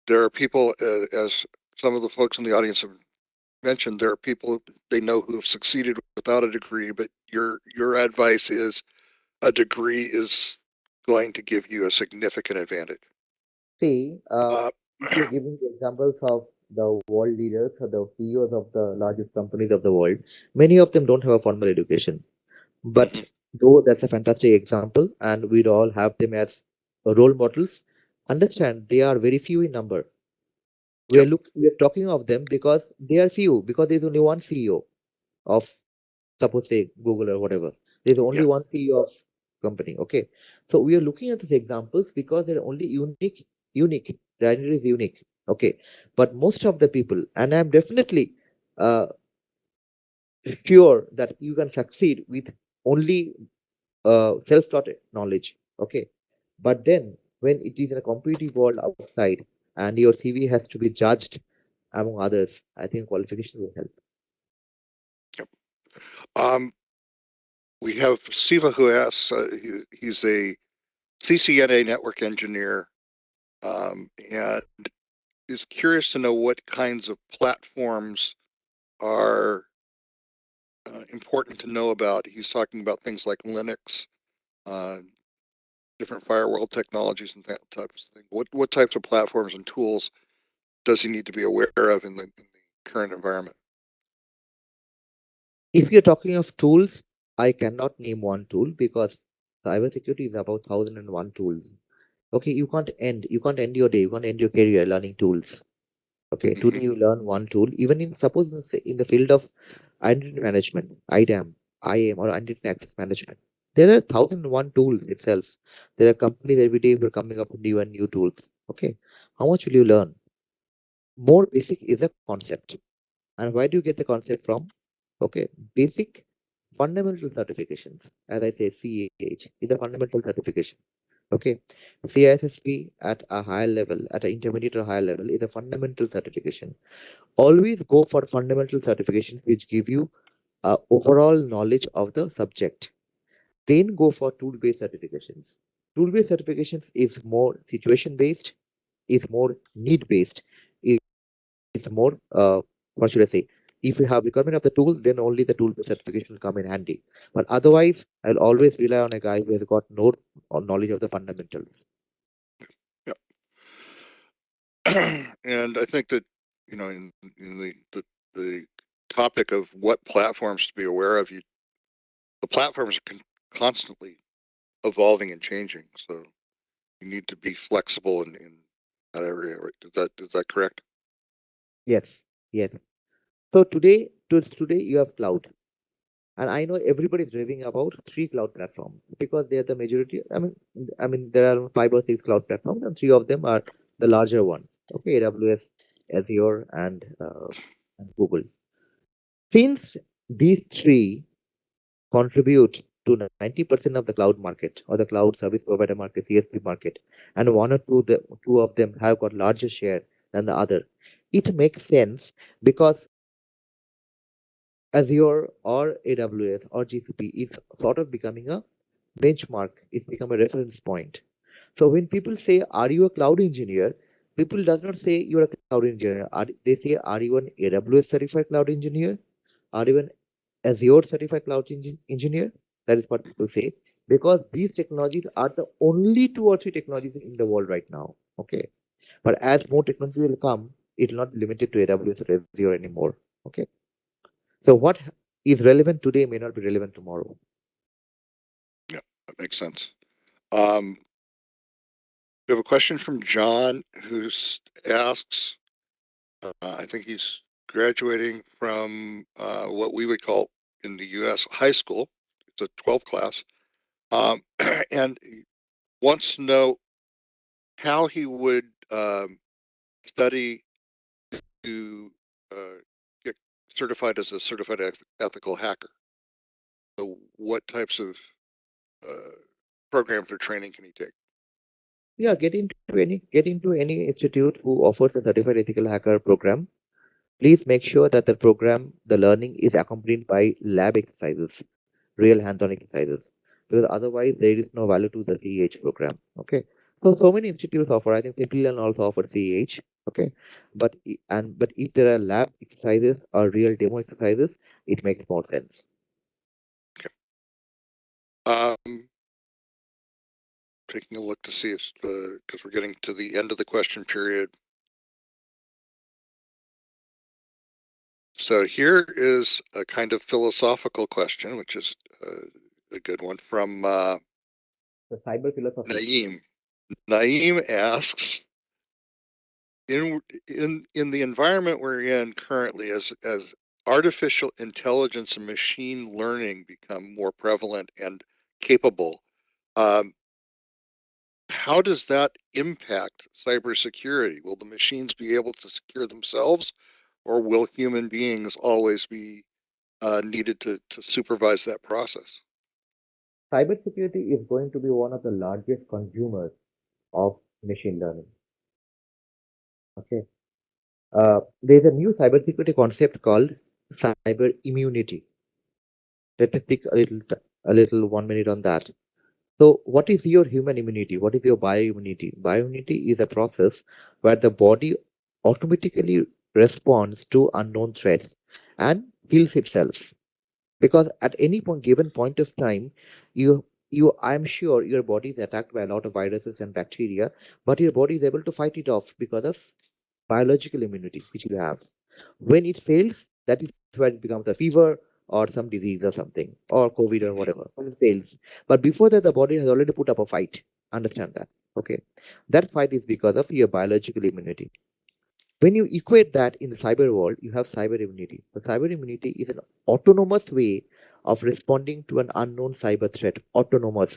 there are people, as some of the folks in the audience have mentioned, there are people they know who have succeeded without a degree, but your advice is a degree is going to give you a significant advantage. See, Uh, if you're giving the examples of the world leaders or the CEOs of the largest companies of the world, many of them don't have a formal education. mhm. But though that's a fantastic example, and we'd all have them as role models, understand they are very few in number. Yep. We are talking of them because they are few, because there's only one CEO of suppose say Google or whatever. There's only Yeah. one CEO of company. Okay. So we are looking at these examples because they're only unique. The identity is unique. Okay. But most of the people, and I'm definitely uh, sure that you can succeed with only self-taught knowledge. Okay, but then when it is in a competitive world outside and your CV has to be judged among others, I think qualification will help. Yep. Um, we have Siva who asks, he's a CCNA network engineer, and is curious to know what kinds of platforms are important to know about. He's talking about things like Linux, uh, different firewall technologies, and that types of thing. What types of platforms and tools does he need to be aware of in the current environment? If you're talking of tools, I cannot name one tool because cybersecurity is about 1001 tools. Okay, you can't end your day, you can't end your career learning tools. Okay, Hmm. today you learn one tool, even in suppose in the field of identity management, IDAM, IAM, or identity access management. There are 1001 tools itself. There are companies every day who are coming up with new and new tools. Okay, how much will you learn? More basic is a concept. And where do you get the concept from? Okay, basic fundamental certifications. As I said, CAH is a fundamental certification. Okay, CISSP at a higher level, at an intermediate or higher level, is a fundamental certification. Always go for fundamental certifications which give you overall knowledge of the subject. Then go for tool-based certifications. Tool-based certifications is more situation-based, is more need-based, is more what should I say? If you have requirement of the tool, then only the tool-based certification will come in handy. But otherwise, I'll always rely on a guy who has got no knowledge of the fundamentals. Yep. And I think that in the topic of what platforms to be aware of, the platforms are constantly evolving and changing, so you need to be flexible in that area. Right? Is that correct? Yes, yes. So today you have cloud. And I know everybody is raving about three cloud platforms because they are the majority. I mean, there are 5 or 6 cloud platforms, and three of them are the larger ones. Okay, AWS, Azure, and Google. Since these three contribute to 90% of the cloud market or the cloud service provider market, CSP market, and one or two of them have got larger share than the other, it makes sense because Azure or AWS or GCP is sort of becoming a benchmark, it's become a reference point. So when people say, "Are you a cloud engineer?" people does not say you're a cloud engineer. They say, "Are you an AWS certified cloud engineer? Are you an Azure certified cloud engineer?" That is what people say. because these technologies are the only 2 or 3 technologies in the world right now. Okay. But as more technology will come, it will not be limited to AWS or Azure anymore. Okay. So what is relevant today may not be relevant tomorrow. Yeah, that makes sense. Um, we have a question from John who asks, I think he's graduating from what we would call in the U.S. high school. It's a 12th class, and he wants to know how he would study to get certified as a certified ethical hacker. So, what types of uh, programs or training can he take? Yeah, get into any institute who offers a certified ethical hacker program. Please make sure that the program, the learning is accompanied by lab exercises, real hands-on exercises, because otherwise there is no value to the CEH program. Okay, so many institutes offer. I think Simplilearn also offers CEH. Okay, but if there are lab exercises or real demo exercises, it makes more sense. Okay. Taking a look to see if because we're getting to the end of the question period. So here is a kind of philosophical question, which is a good one from The cyber philosophy. Naeem. Naeem asks, in the environment we're in currently, as artificial intelligence and machine learning become more prevalent and capable, um, how does that impact cybersecurity? Will the machines be able to secure themselves, or will human beings always be needed to supervise that process? Cybersecurity is going to be one of the largest consumers of machine learning. Okay. There's a new cybersecurity concept called cyber immunity. Let me speak a little 1 minute on that. So, what is your human immunity? What is your bioimmunity? Bioimmunity is a process where the body automatically responds to unknown threats and heals itself. Because at any given point of time, I'm sure your body is attacked by a lot of viruses and bacteria, but your body is able to fight it off because of biological immunity which you have. When it fails, that is where it becomes a fever or some disease or something, or COVID or Mhm. whatever. When it fails, but before that, the body has already put up a fight. Understand that? Okay, that fight is because of your biological immunity. When you equate that in the cyber world, you have cyber immunity. So cyber immunity is an autonomous way of responding to an unknown cyber threat. Autonomous.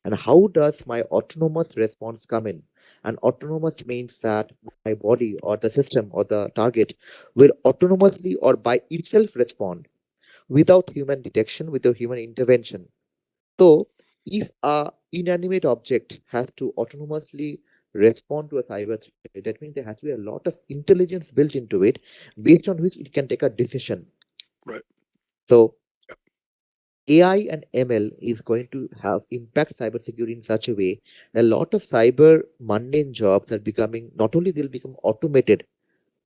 And how does my autonomous response come in? And autonomous means that my body or the system or the target will autonomously or by itself respond without human detection, without human intervention. So, if a inanimate object has to autonomously respond to a cyber threat, that means there has to be a lot of intelligence built into it, based on which it can take a decision. Right. So, AI and ML is going to have impact cybersecurity in such a way that a lot of cyber mundane jobs are becoming not only they'll become automated,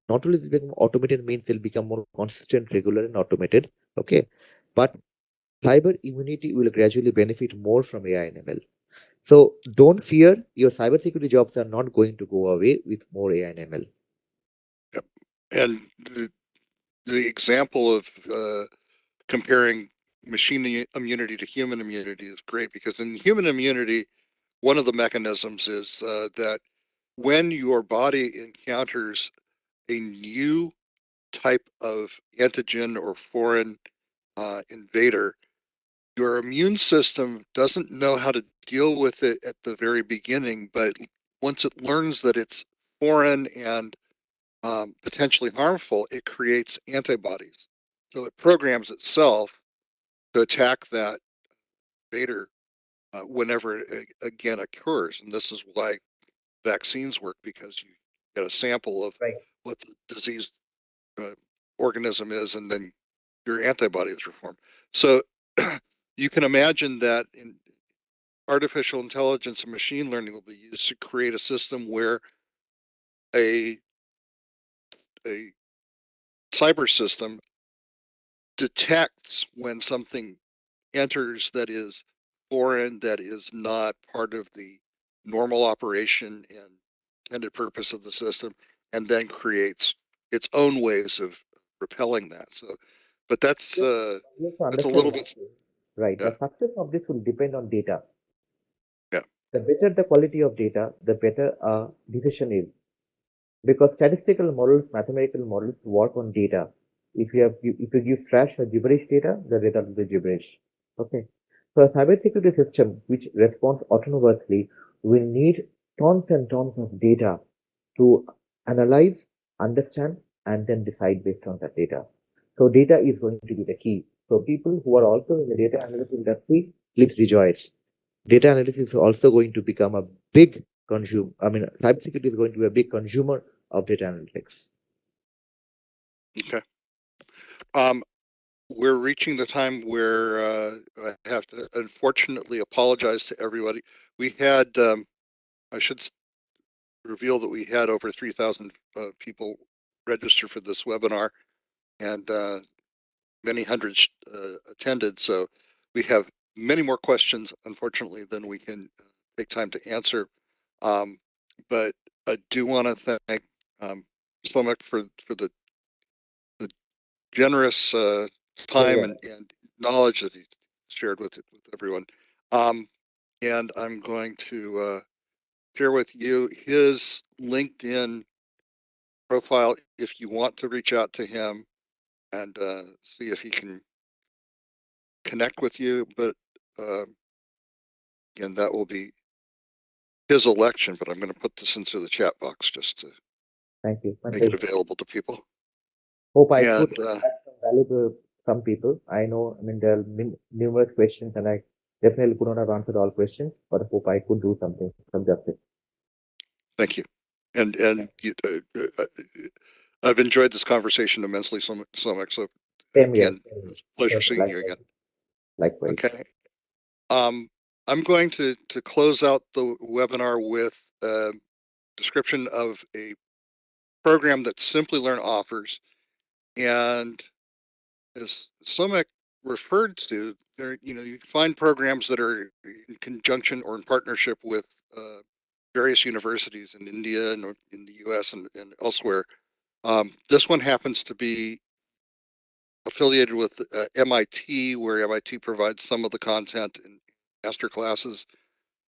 not only they'll become automated means they'll become more consistent, regular, and automated. Okay, but cyber immunity will gradually benefit more from AI and ML. So don't fear, your cybersecurity jobs are not going to go away with more AI and ML. Yep. And the example of comparing machine immunity to human immunity is great because in human immunity, one of the mechanisms is that when your body encounters a new type of antigen or foreign invader, your immune system doesn't know how to deal with it at the very beginning, but once it learns that it's foreign and potentially harmful, it creates antibodies. So it programs itself to attack that invader whenever it again occurs. And this is why vaccines work because you get a sample of Right. what the disease uh, organism is, and then your antibodies are formed. So you can imagine that in artificial intelligence and machine learning will be used to create a system where a a cyber system detects when something enters that is foreign, that is not part of the normal operation and intended purpose of the system, and then creates its own ways of repelling that. So, but that's You have to a understand little one bit, thing, right? yeah, The success of this will depend on data. yeah, The better the quality of data, the better a decision is. Because statistical models, mathematical models work on data. If you give trash or gibberish data, the result will be gibberish. Okay. So a cybersecurity system which responds autonomously will need tons and tons of data to analyze, understand, and then decide based on that data. So data is going to be the key. So people who are also in the data analytics industry, please rejoice. Data analytics is also going to become a big consumer. I mean, cybersecurity is going to be a big consumer of data analytics. okay. Um, we're reaching the time where I have to unfortunately apologize to everybody. We had, I should reveal that we had over 3,000 people register for this webinar, and many hundreds attended. So we have many more questions, unfortunately, than we can take time to answer. Um, but I do want to thank Slomek for the generous time Pleasure. and knowledge that he shared with everyone. Um, and I'm going to share with you his LinkedIn profile if you want to reach out to him and see if he can connect with you. But uh, again, that will be his election. But I'm going to put this into the chat box just to Thank you. My make it pleasure. available to people. Hope I And could add some value to some people. I know, I mean, there are numerous questions, and I definitely could not have answered all questions, but I hope I could do something, some justice. thank you. And I've enjoyed this conversation immensely so much. So Same here. again, it's a pleasure Same here. seeing you again. Likewise. Likewise. Okay. I'm going to close out the webinar with a description of a program that Simplilearn offers. And as Somek referred to, there, you find programs that are in conjunction or in partnership with various universities in India and in the US and elsewhere. This one happens to be affiliated with MIT, where MIT provides some of the content in master classes.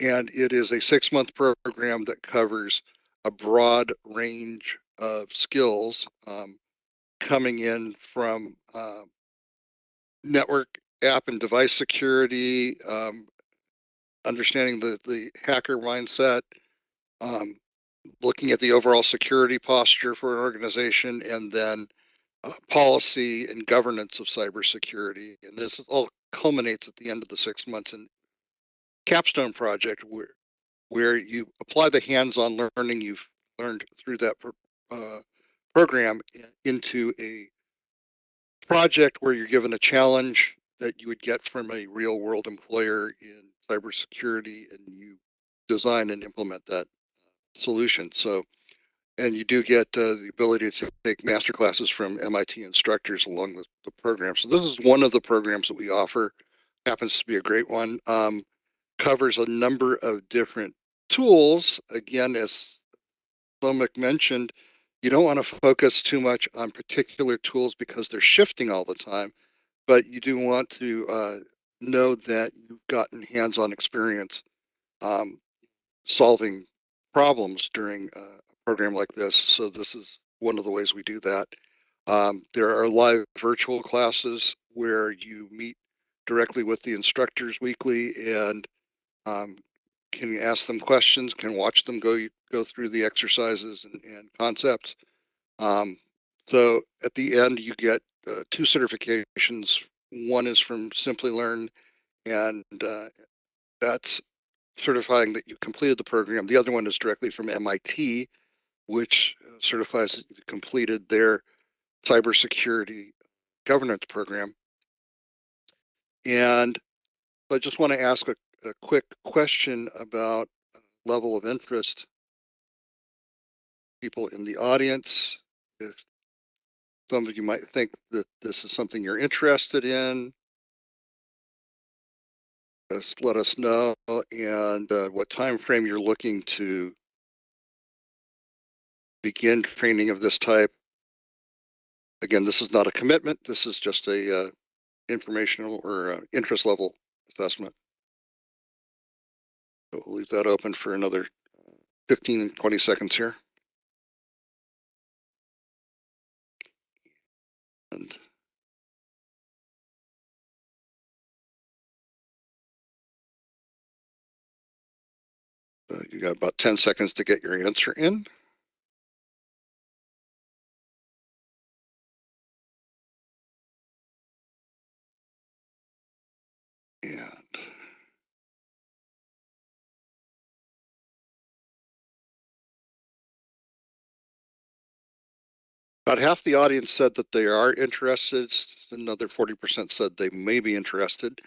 And it is a 6-month program that covers a broad range of skills coming in from network app and device security, understanding the hacker mindset, um, looking at the overall security posture for an organization, and then policy and governance of cybersecurity. And this all culminates at the end of the 6 months in capstone project where you apply the hands-on learning you've learned through that uh, program into a project where you're given a challenge that you would get from a real world employer in cybersecurity, and you design and implement that solution. So, and you do get the ability to take master classes from MIT instructors along with the program. So this is one of the programs that we offer. Happens to be a great one. Covers a number of different tools. Again, as Lomic mentioned, you don't want to focus too much on particular tools because they're shifting all the time, but you do want to know that you've gotten hands-on experience um, solving problems during a program like this. So this is one of the ways we do that. There are live virtual classes where you meet directly with the instructors weekly and um, can ask them questions, can watch them go through the exercises and concepts. Um, so at the end, you get 2 certifications. One is from Simplilearn, and that's certifying that you completed the program. The other one is directly from MIT, which certifies that you completed their cybersecurity governance program. And I just want to ask a quick question about level of interest. People in the audience, if some of you might think that this is something you're interested in. Just let us know and what time frame you're looking to begin training of this type. Again, this is not a commitment. This is just a informational or interest level assessment. So we'll leave that open for another 15, 20 seconds here. And you got about 10 seconds to get your answer in. And about half the audience said that they are interested. Another 40% said they may be interested.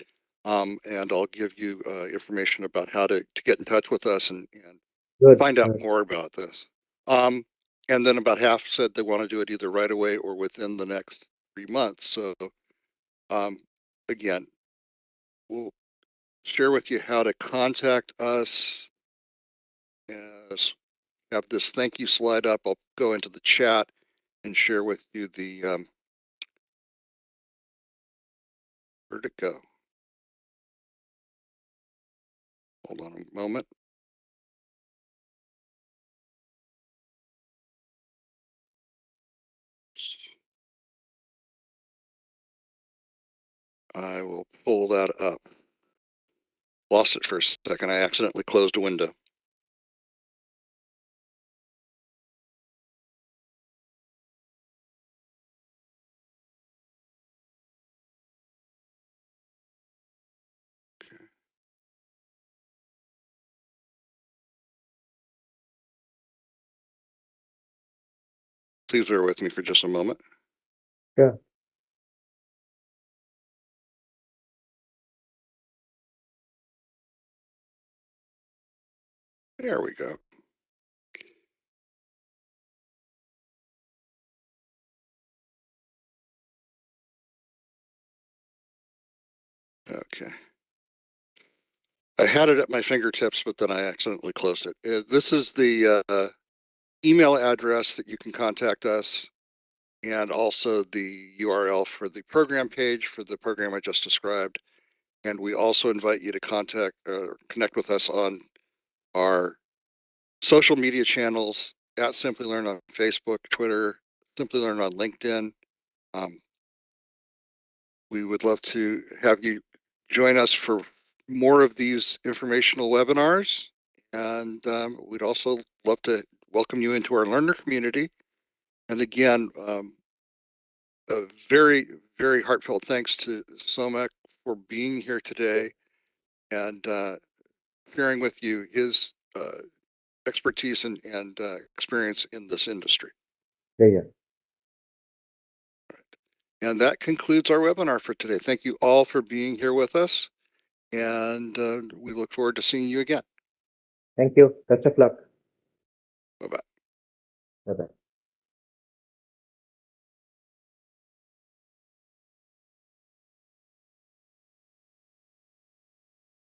And I'll give you information about how to get in touch with us and Good. find out more about this. And then about half said they want to do it either right away or within the next 3 months. So again, we'll share with you how to contact us. As have this thank you slide up. I'll go into the chat and share with you the where'd it go? Hold on a moment. I will pull that up. Lost it for a second. I accidentally closed a window. Please bear with me for just a moment. Yeah. There we go. Okay. I had it at my fingertips, but then I accidentally closed it. This is the email address that you can contact us, and also the URL for the program page for the program I just described. And we also invite you to connect with us on our social media channels at Simplilearn on Facebook, Twitter, Simplilearn on LinkedIn. We would love to have you join us for more of these informational webinars. And we'd also love to welcome you into our learner community. And again, a very, very heartfelt thanks to Somek for being here today and sharing with you his expertise and experience in this industry. Yeah. And that concludes our webinar for today. Thank you all for being here with us. And we look forward to seeing you again. Thank you. Best of luck. Bye-bye. Bye-bye.